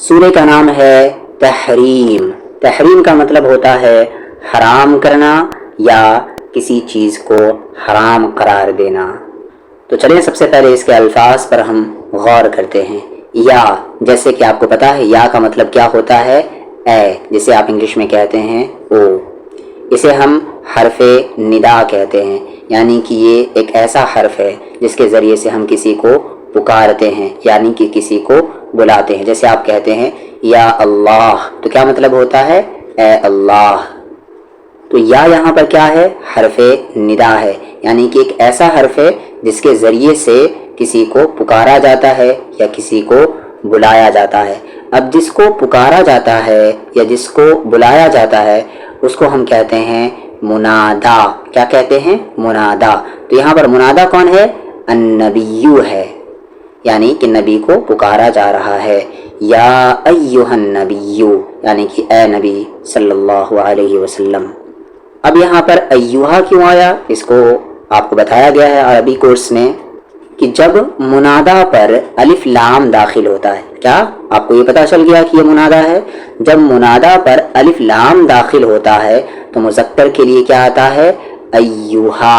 سورہ کا نام ہے تحریم. تحریم کا مطلب ہوتا ہے حرام کرنا یا کسی چیز کو حرام قرار دینا. تو چلیں سب سے پہلے اس کے الفاظ پر ہم غور کرتے ہیں. یا، جیسے کہ آپ کو پتا ہے یا کا مطلب کیا ہوتا ہے؟ اے، جسے آپ انگلش میں کہتے ہیں او. اسے ہم حرف ندا کہتے ہیں، یعنی کہ یہ ایک ایسا حرف ہے جس کے ذریعے سے ہم کسی کو پکارتے ہیں، یعنی کہ کسی کو بلاتے ہیں. جیسے آپ کہتے ہیں یا اللہ، تو کیا مطلب ہوتا ہے؟ اے اللہ. تو یا یہاں پر کیا ہے؟ حرف ندا ہے، یعنی کہ ایک ایسا حرف ہے جس کے ذریعے سے کسی کو پکارا جاتا ہے یا کسی کو بلایا جاتا ہے. اب جس کو پکارا جاتا ہے یا جس کو بلایا جاتا ہے اس کو ہم کہتے ہیں منادا. کیا کہتے ہیں؟ منادا. تو یہاں پر منادا کون ہے؟ النبیو ہے، یعنی کہ نبی کو پکارا جا رہا ہے. یا ایھا النبیو، یعنی کہ اے نبی صلی اللہ علیہ وسلم. اب یہاں پر ایھا کیوں آیا؟ اس کو آپ کو بتایا گیا ہے عربی کورس میں کہ جب منادا پر الف لام داخل ہوتا ہے. کیا آپ کو یہ پتا چل گیا کہ یہ منادا ہے؟ جب منادا پر الف لام داخل ہوتا ہے تو مذکر کے لیے کیا آتا ہے؟ ایھا،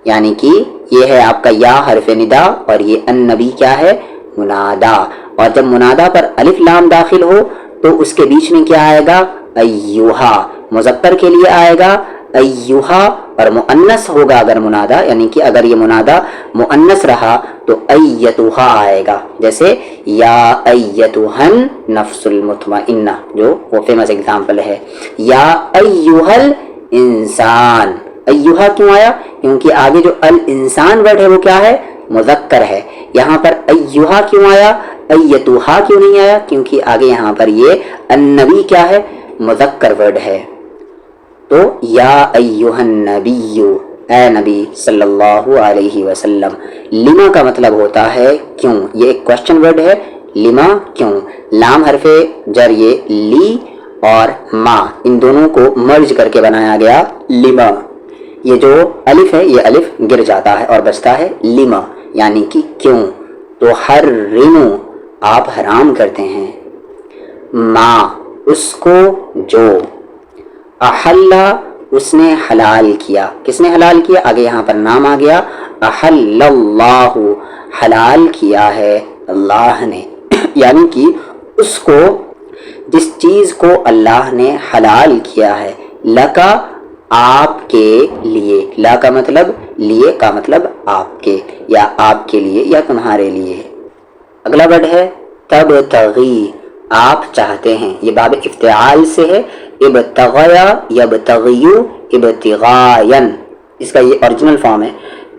یعنی کہ یہ ہے آپ کا یا حرف ندا اور یہ النبی کیا ہے؟ منادا. اور جب منادا پر الف لام داخل ہو تو اس کے بیچ میں کیا آئے گا؟ ایھا. مذکر کے لیے آئے گا ایھا، اور مؤنث ہوگا اگر منادا، یعنی کہ اگر یہ منادا مؤنث رہا تو ایتھا آئے گا. جیسے یا ایتھا النفس المطمئنہ، جو وہ فیمس اگزامپل ہے. یا ایھا الانسان. ایھا کیوں آیا؟ کیونکہ آگے جو الانسان ورڈ ہے وہ کیا ہے؟ مذکر ہے. یہاں پر ایھا کیوں آیا؟ ایتھا کیوں نہیں آیا؟ کیونکہ آگے یہاں پر یہ النبی کیا ہے؟ مذکر ورڈ ہے. تو یا ایھا النبی، اے نبی صلی اللہ علیہ وسلم. لما کا مطلب ہوتا ہے کیوں. یہ ایک کوشچن ورڈ ہے. لما، کیوں. لام حرف جر یہ لی اور ما، ان دونوں کو مرج کر کے بنایا گیا لما. یہ جو الف ہے یہ الف گر جاتا ہے اور بچتا ہے لما، یعنی کہ کیوں. تو حرمو، آپ حرام کرتے ہیں. ما، اس کو جو. احلّ، اس نے حلال کیا. کس نے حلال کیا؟ آگے یہاں پر نام آ گیا. احلّ اللہ، حلال کیا ہے اللہ نے. یعنی کہ اس کو، جس چیز کو اللہ نے حلال کیا ہے. لکا، آپ کے لیے. لا کا مطلب لیے، کا مطلب آپ کے، یا آپ کے لیے یا تمہارے لیے. اگلا ورڈ ہے تبتغی، آپ چاہتے ہیں. یہ باب افتعال سے ہے. ابتغیا یبتغیو ابتغاین، اس کا یہ اوریجنل فارم ہے.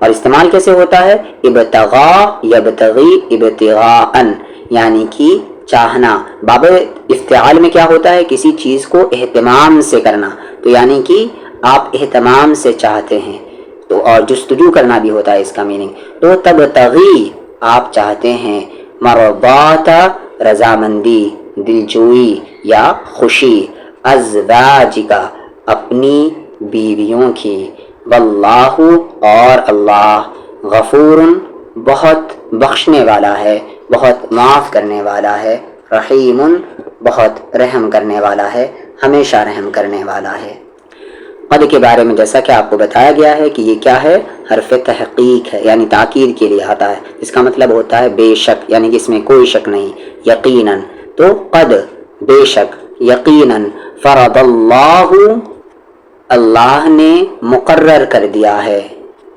اور استعمال کیسے ہوتا ہے؟ ابتغا یبتغی ابتغاءن، یعنی کہ چاہنا. باب افتعال میں کیا ہوتا ہے؟ کسی چیز کو اہتمام سے کرنا. تو یعنی کہ آپ اہتمام سے چاہتے ہیں. تو اور جستجو کرنا بھی ہوتا ہے اس کا میننگ. تو تبتغی، آپ چاہتے ہیں. مرضات، رضامندی، دلجوئی یا خوشی. ازواجک، اپنی بیویوں کی. واللہ، اور اللہ. غفور، بہت بخشنے والا ہے، بہت معاف کرنے والا ہے. رحیم، بہت رحم کرنے والا ہے، ہمیشہ رحم کرنے والا ہے. قد کے بارے میں جیسا کہ آپ کو بتایا گیا ہے کہ یہ کیا ہے؟ حرف تحقیق ہے، یعنی تاکید کے لیے آتا ہے. اس کا مطلب ہوتا ہے بے شک، یعنی کہ اس میں کوئی شک نہیں. یقیناً، تو قد، بے شک، یقیناً. فرض اللہ، اللہ نے مقرر کر دیا ہے.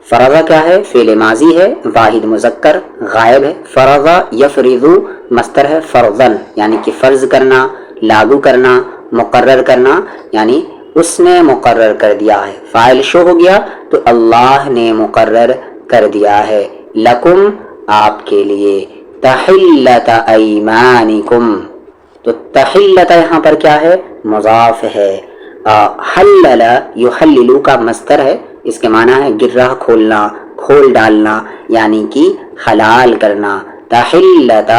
فرض کیا ہے؟ فعل ماضی ہے، واحد مذکر غائب ہے. فرض یفرض مصدر ہے فرضاً، یعنی کہ فرض کرنا، لاگو کرنا، مقرر کرنا، یعنی اس نے مقرر کر دیا ہے. فاعل شو ہو گیا تو اللہ نے مقرر کر دیا ہے. لکم، آپ کے لیے. تحلت ایمانکم، تو تحلت یہاں پر کیا ہے؟ مضاف ہے. حلل یحلل کا مصدر ہے. اس کے معنی ہے گرہ کھولنا، کھول ڈالنا، یعنی کہ حلال کرنا. تحلت،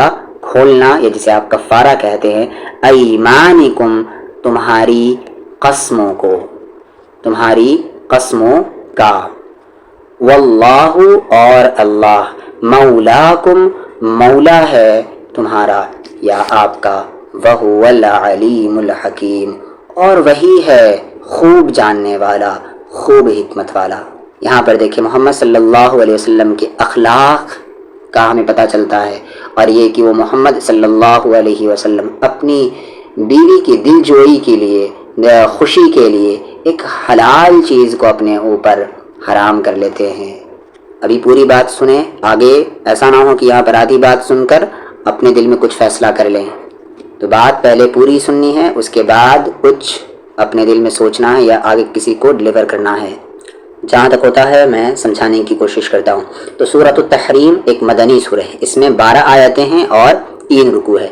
کھولنا، یا جسے آپ کفارہ کہتے ہیں. ایمانکم، تمہاری قسموں کو، تمہاری قسموں کا. واللہ، اور اللہ. مولاکم، مولا ہے تمہارا، یا آپ کا، وَهُوَ الْعَلِيمُ الْحَكِيمُ، اور وہی ہے خوب جاننے والا، خوب حکمت والا۔ یہاں پر دیکھیں محمد صلی اللہ علیہ وسلم کے اخلاق کا ہمیں پتہ چلتا ہے، اور یہ کہ وہ محمد صلی اللہ علیہ وسلم اپنی بیوی کی دل جوئی کے لیے، خوشی کے لیے ایک حلال چیز کو اپنے اوپر حرام کر لیتے ہیں۔ ابھی پوری بات سنیں، آگے ایسا نہ ہو کہ یہاں پر آدھی بات سن کر اپنے دل میں کچھ فیصلہ کر لیں۔ تو بات پہلے پوری سننی ہے، اس کے بعد کچھ اپنے دل میں سوچنا ہے یا آگے کسی کو ڈلیور کرنا ہے۔ جہاں تک ہوتا ہے میں سمجھانے کی کوشش کرتا ہوں۔ تو سورۃ التحریم ایک مدنی سورہ ہے، اس میں 12 آیتیں ہیں اور 3 رکوع ہے۔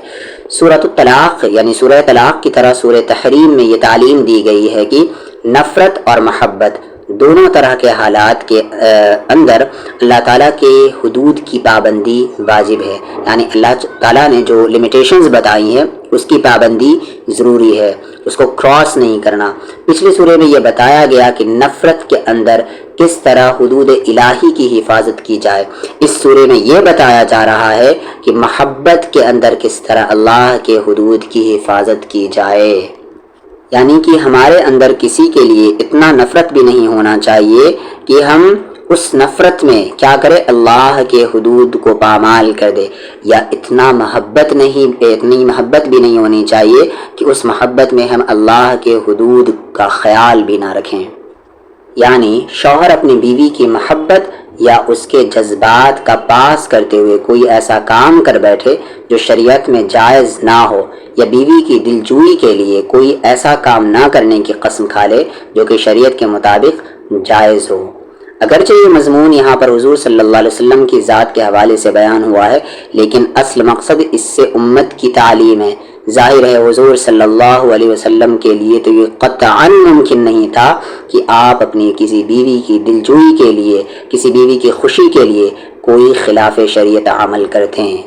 سورۃ الطلاق یعنی سورہ طلاق کی طرح سورہ تحریم میں یہ تعلیم دی گئی ہے کہ نفرت اور محبت دونوں طرح کے حالات کے اندر اللہ تعالیٰ کے حدود کی پابندی واجب ہے، یعنی اللہ تعالیٰ نے جو لمیٹیشنز بتائی ہیں اس کی پابندی ضروری ہے، اس کو کراس نہیں کرنا۔ پچھلے سورے میں یہ بتایا گیا کہ نفرت کے اندر کس طرح حدود الہی کی حفاظت کی جائے، اس سورے میں یہ بتایا جا رہا ہے کہ محبت کے اندر کس طرح اللہ کے حدود کی حفاظت کی جائے، یعنی کہ ہمارے اندر کسی کے لیے اتنا نفرت بھی نہیں ہونا چاہیے کہ ہم اس نفرت میں کیا کرے، اللہ کے حدود کو پامال کر دے، یا اتنی محبت بھی نہیں ہونی چاہیے کہ اس محبت میں ہم اللہ کے حدود کا خیال بھی نہ رکھیں۔ یعنی شوہر اپنی بیوی کی محبت یا اس کے جذبات کا پاس کرتے ہوئے کوئی ایسا کام کر بیٹھے جو شریعت میں جائز نہ ہو، یا بیوی کی دلجوئی کے لیے کوئی ایسا کام نہ کرنے کی قسم کھا لے جو کہ شریعت کے مطابق جائز ہو۔ اگرچہ یہ مضمون یہاں پر حضور صلی اللہ علیہ وسلم کی ذات کے حوالے سے بیان ہوا ہے، لیکن اصل مقصد اس سے امت کی تعلیم ہے۔ ظاہر ہے حضور صلی اللہ علیہ وسلم کے لیے تو یہ قطعاً ممکن نہیں تھا کہ آپ اپنی کسی بیوی کی دلجوئی کے لیے، کسی بیوی کی خوشی کے لیے کوئی خلاف شریعت عمل کرتے ہیں۔